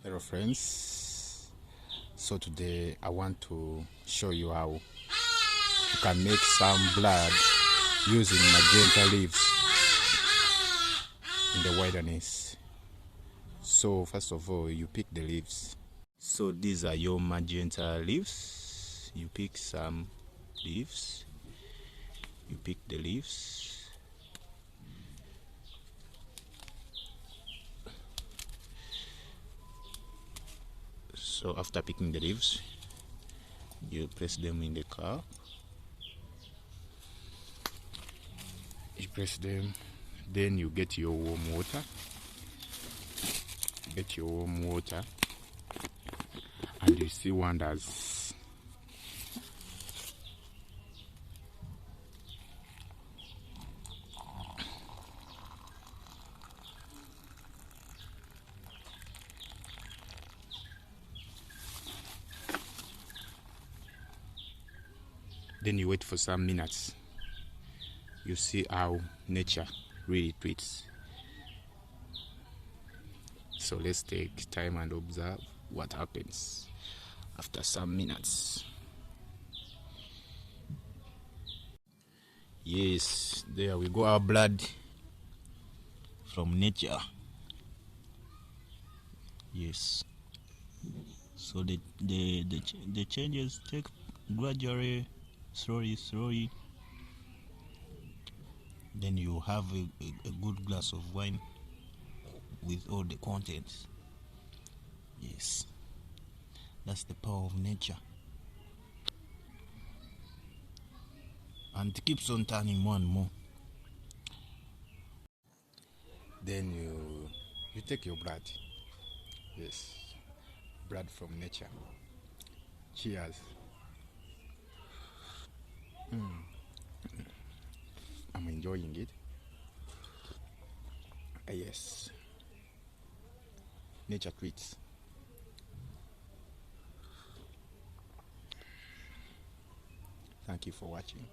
Hello friends, so today I want to show you how you can make some blood using magenta leaves in the wilderness. So first of all, you pick the leaves. So these are your magenta leaves. You pick some leaves, you pick the leaves. So after picking the leaves, you place them in the cup. You press them, then you get your warm water. Get your warm water, and you see wonders. Then you wait for some minutes. You see how nature really treats. So let's take time and observe what happens after some minutes. Yes, there we go, our blood from nature. Yes. So the changes take gradually, slowly. Then you have a good glass of wine with all the contents. Yes, that's the power of nature. And it keeps on turning more and more. Then you take your blood. Yes, blood from nature. Cheers. I'm enjoying it. Yes, nature treats. Thank you for watching.